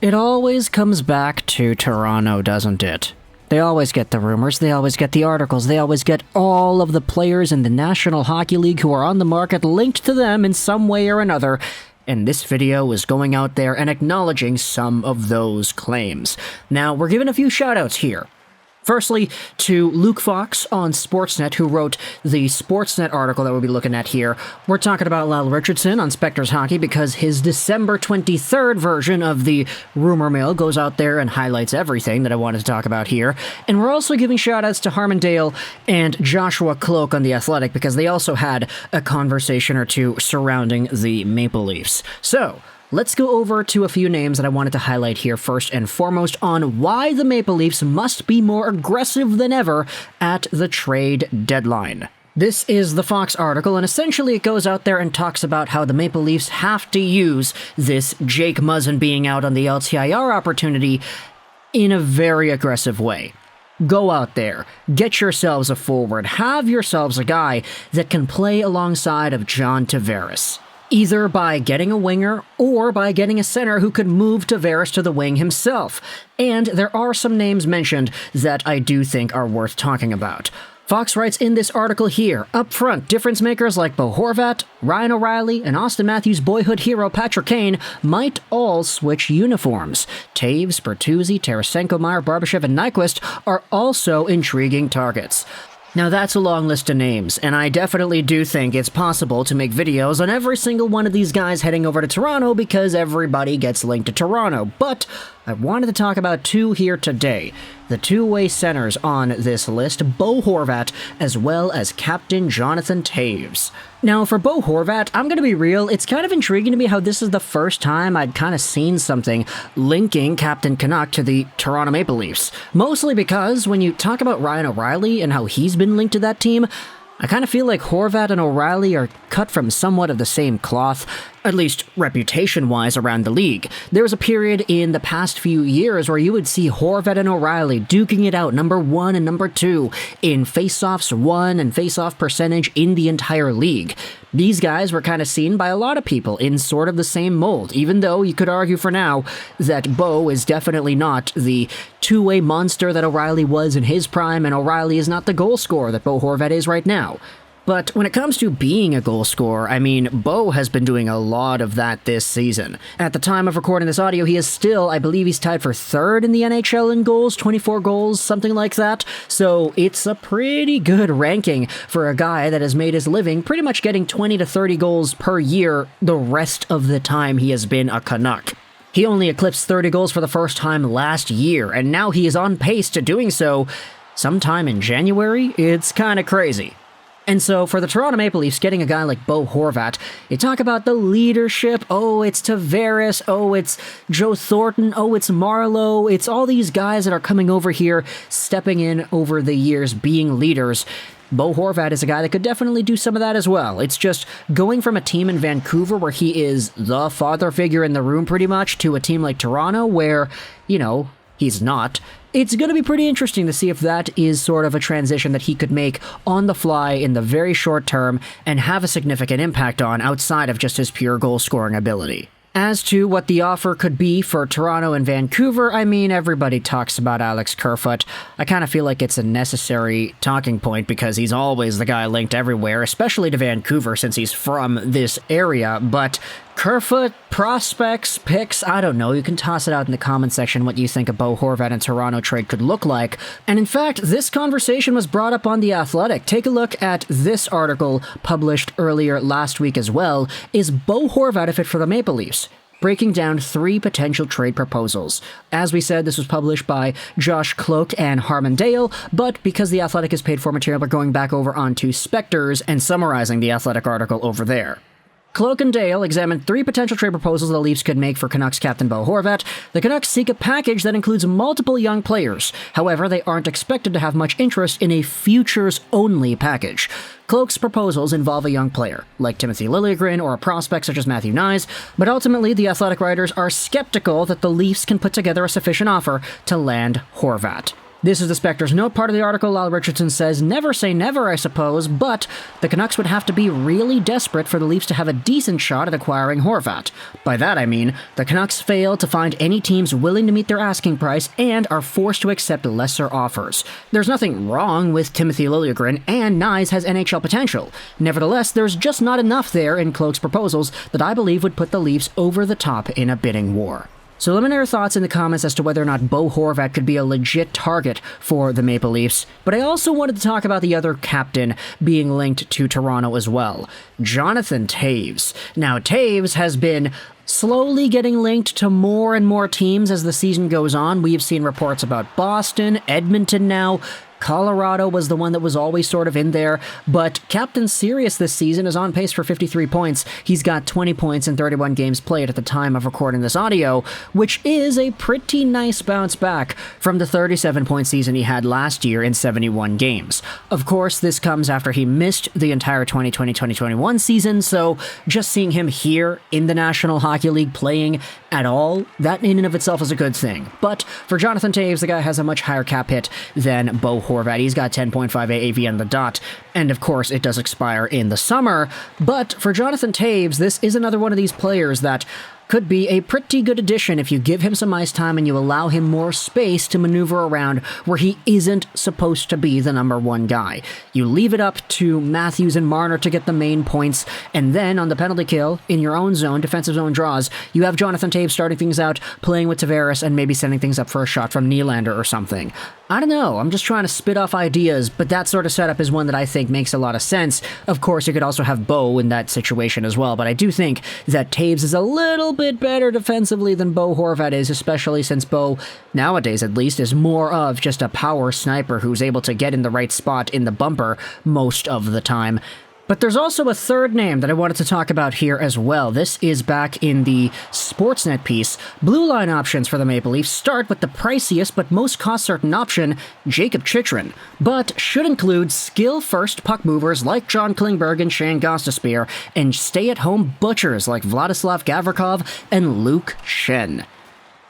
It always comes back to Toronto, doesn't it? They always get the rumors, they always get the articles, they always get all of the players in the National Hockey League who are on the market linked to them in some way or another, and this video is going out there and acknowledging some of those claims. Now, we're giving a few shoutouts here. Firstly, to Luke Fox on Sportsnet, who wrote the Sportsnet article that we'll be looking at here. We're talking about Lyle Richardson on Spectre's Hockey because his December 23rd version of the rumor mill goes out there and highlights everything that I wanted to talk about here. And we're also giving shoutouts to Harmondale and Joshua Cloak on The Athletic because they also had a conversation or two surrounding the Maple Leafs. So, let's go over to a few names that I wanted to highlight here first and foremost on why the Maple Leafs must be more aggressive than ever at the trade deadline. This is the Fox article, and essentially it goes out there and talks about how the Maple Leafs have to use this Jake Muzzin being out on the LTIR opportunity in a very aggressive way. Go out there, get yourselves a forward, have yourselves a guy that can play alongside of John Tavares. Either by getting a winger or by getting a center who could move Tavares to the wing himself. And there are some names mentioned that I do think are worth talking about. Fox writes in this article here, up front, difference makers like Bo Horvat, Ryan O'Reilly, and Austin Matthews' boyhood hero Patrick Kane might all switch uniforms. Toews, Bertuzzi, Tarasenko, Meyer, Barbashev, and Nyquist are also intriguing targets. Now that's a long list of names, and I definitely do think it's possible to make videos on every single one of these guys heading over to Toronto because everybody gets linked to Toronto, but I wanted to talk about two here today. The two-way centers on this list, Bo Horvat, as well as Captain Jonathan Toews. Now, for Bo Horvat, I'm going to be real, it's kind of intriguing to me how this is the first time I'd kind of seen something linking Captain Canuck to the Toronto Maple Leafs. Mostly because when you talk about Ryan O'Reilly and how he's been linked to that team, I kind of feel like Horvat and O'Reilly are cut from somewhat of the same cloth, at least reputation-wise around the league. There was a period in the past few years where you would see Horvat and O'Reilly duking it out number 1 and number 2 in face-offs won and face-off percentage in the entire league. These guys were kind of seen by a lot of people in sort of the same mold, even though you could argue for now that Bo is definitely not the two-way monster that O'Reilly was in his prime, and O'Reilly is not the goal scorer that Bo Horvat is right now. But when it comes to being a goal scorer, I mean, Bo has been doing a lot of that this season. At the time of recording this audio, he is still, I believe he's tied for third in the NHL in goals, 24 goals, something like that. So it's a pretty good ranking for a guy that has made his living pretty much getting 20 to 30 goals per year the rest of the time he has been a Canuck. He only eclipsed 30 goals for the first time last year, and now he is on pace to doing so sometime in January. It's kind of crazy. And so, for the Toronto Maple Leafs, getting a guy like Bo Horvat, you talk about the leadership, oh, it's Tavares, oh, it's Joe Thornton, oh, it's Marlowe, it's all these guys that are coming over here, stepping in over the years, being leaders. Bo Horvat is a guy that could definitely do some of that as well. It's just going from a team in Vancouver where he is the father figure in the room pretty much to a team like Toronto where, you know, he's not. It's going to be pretty interesting to see if that is sort of a transition that he could make on the fly in the very short term and have a significant impact on outside of just his pure goal-scoring ability. As to what the offer could be for Toronto and Vancouver, I mean, everybody talks about Alex Kerfoot. I kind of feel like it's a necessary talking point because he's always the guy linked everywhere, especially to Vancouver since he's from this area, but Kerfoot, prospects, picks, I don't know. You can toss it out in the comment section what you think a Bo Horvat and Toronto trade could look like. And in fact, this conversation was brought up on The Athletic. Take a look at this article published earlier last week as well. Is Bo Horvat a fit for the Maple Leafs? Breaking down 3 potential trade proposals. As we said, this was published by Josh Cloak and Harmondale, but because The Athletic is paid for material, we're going back over onto Spectre's and summarizing the Athletic article over there. Cloak and Dale examined 3 potential trade proposals the Leafs could make for Canucks captain Bo Horvat. The Canucks seek a package that includes multiple young players. However, they aren't expected to have much interest in a futures-only package. Cloak's proposals involve a young player, like Timothy Liljegren or a prospect such as Matthew Knies, but ultimately the Athletic writers are skeptical that the Leafs can put together a sufficient offer to land Horvat. This is the Spectre's note part of the article. Lyle Richardson says, never say never, I suppose, but the Canucks would have to be really desperate for the Leafs to have a decent shot at acquiring Horvat. By that I mean, the Canucks fail to find any teams willing to meet their asking price and are forced to accept lesser offers. There's nothing wrong with Timothy Liljegren, and Nyes has NHL potential. Nevertheless, there's just not enough there in Cloak's proposals that I believe would put the Leafs over the top in a bidding war. So let me know your thoughts in the comments as to whether or not Bo Horvat could be a legit target for the Maple Leafs. But I also wanted to talk about the other captain being linked to Toronto as well, Jonathan Toews. Now, Toews has been slowly getting linked to more and more teams as the season goes on. We've seen reports about Boston, Edmonton now. Colorado was the one that was always sort of in there, but Captain Sirius this season is on pace for 53 points. He's got 20 points in 31 games played at the time of recording this audio, which is a pretty nice bounce back from the 37-point season he had last year in 71 games. Of course, this comes after he missed the entire 2020-2021 season, so just seeing him here in the National Hockey League playing at all, that in and of itself is a good thing. But for Jonathan Toews, the guy has a much higher cap hit than Bo Horvat. He's got 10.5 AAV on the dot, and of course it does expire in the summer. But for Jonathan Toews, this is another one of these players that could be a pretty good addition if you give him some ice time and you allow him more space to maneuver around where he isn't supposed to be the number one guy. You leave it up to Matthews and Marner to get the main points, and then on the penalty kill, in your own zone, defensive zone draws, you have Jonathan Toews starting things out, playing with Tavares, and maybe sending things up for a shot from Nylander or something. I don't know, I'm just trying to spit off ideas, but that sort of setup is one that I think makes a lot of sense. Of course, you could also have Bo in that situation as well, but I do think that Toews is a little bit better defensively than Bo Horvat is, especially since Bo, nowadays at least, is more of just a power sniper who's able to get in the right spot in the bumper most of the time. But there's also a third name that I wanted to talk about here as well. This is back in the Sportsnet piece. Blue line options for the Maple Leafs start with the priciest but most cost-certain option, Jakob Chychrun, but should include skill-first puck movers like John Klingberg and Shane Gostisbehere, and stay-at-home butchers like Vladislav Gavrikov and Luke Schenn.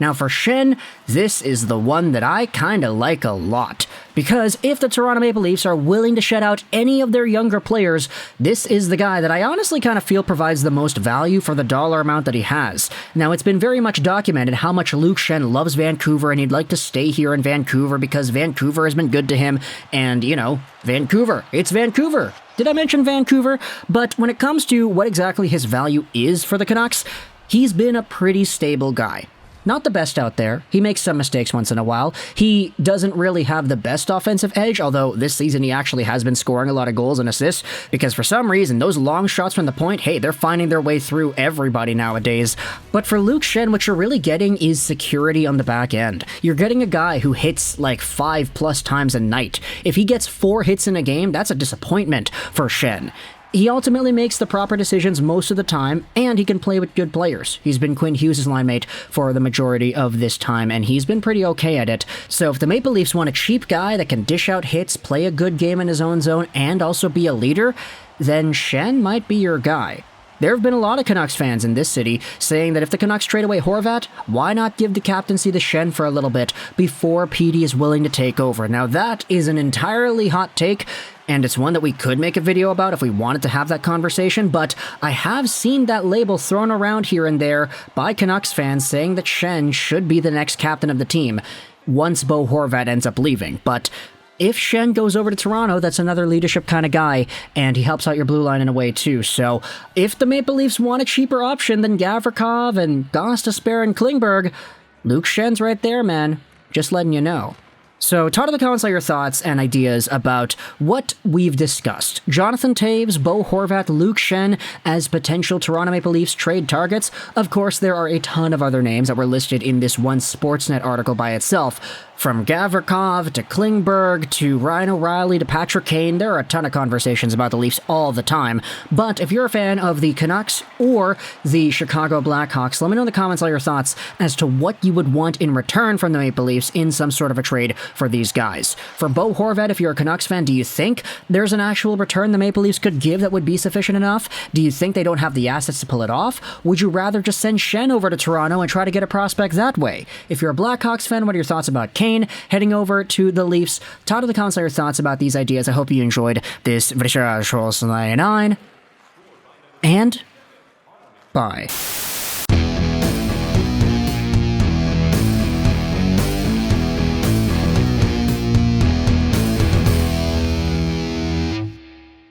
Now for Schenn, this is the one that I kinda like a lot, because if the Toronto Maple Leafs are willing to shed out any of their younger players, this is the guy that I honestly kind of feel provides the most value for the dollar amount that he has. Now, it's been very much documented how much Luke Schenn loves Vancouver and he'd like to stay here in Vancouver because Vancouver has been good to him, and, you know, Vancouver. It's Vancouver. Did I mention Vancouver? But when it comes to what exactly his value is for the Canucks, he's been a pretty stable guy. Not the best out there. He makes some mistakes once in a while. He doesn't really have the best offensive edge, although this season he actually has been scoring a lot of goals and assists, because for some reason, those long shots from the point, hey, they're finding their way through everybody nowadays. But for Luke Schenn, what you're really getting is security on the back end. You're getting a guy who hits like 5+ times a night. If he gets 4 hits in a game, that's a disappointment for Schenn. He ultimately makes the proper decisions most of the time, and he can play with good players. He's been Quinn Hughes' line mate for the majority of this time, and he's been pretty okay at it. So if the Maple Leafs want a cheap guy that can dish out hits, play a good game in his own zone, and also be a leader, then Schenn might be your guy. There have been a lot of Canucks fans in this city saying that if the Canucks trade away Horvat, why not give the captaincy to Schenn for a little bit before Petey is willing to take over? Now that is an entirely hot take, and it's one that we could make a video about if we wanted to have that conversation, but I have seen that label thrown around here and there by Canucks fans saying that Schenn should be the next captain of the team once Bo Horvat ends up leaving. But if Schenn goes over to Toronto, that's another leadership kind of guy, and he helps out your blue line in a way too. So if the Maple Leafs want a cheaper option than Gavrikov and Gostisbehere and Klingberg, Luke Schenn's right there, man. Just letting you know. So talk in the comments all your thoughts and ideas about what we've discussed. Jonathan Toews, Bo Horvat, Luke Schenn as potential Toronto Maple Leafs trade targets. Of course, there are a ton of other names that were listed in this one Sportsnet article by itself. From Gavrikov to Klingberg to Ryan O'Reilly to Patrick Kane, there are a ton of conversations about the Leafs all the time. But if you're a fan of the Canucks or the Chicago Blackhawks, let me know in the comments all your thoughts as to what you would want in return from the Maple Leafs in some sort of a trade for these guys. For Bo Horvat, if you're a Canucks fan, do you think there's an actual return the Maple Leafs could give that would be sufficient enough? Do you think they don't have the assets to pull it off? Would you rather just send Schenn over to Toronto and try to get a prospect that way? If you're a Blackhawks fan, what are your thoughts about Kane? Shane heading over to the Leafs. Talk to the comments your thoughts about these ideas. I hope you enjoyed this Juraj 9, and bye.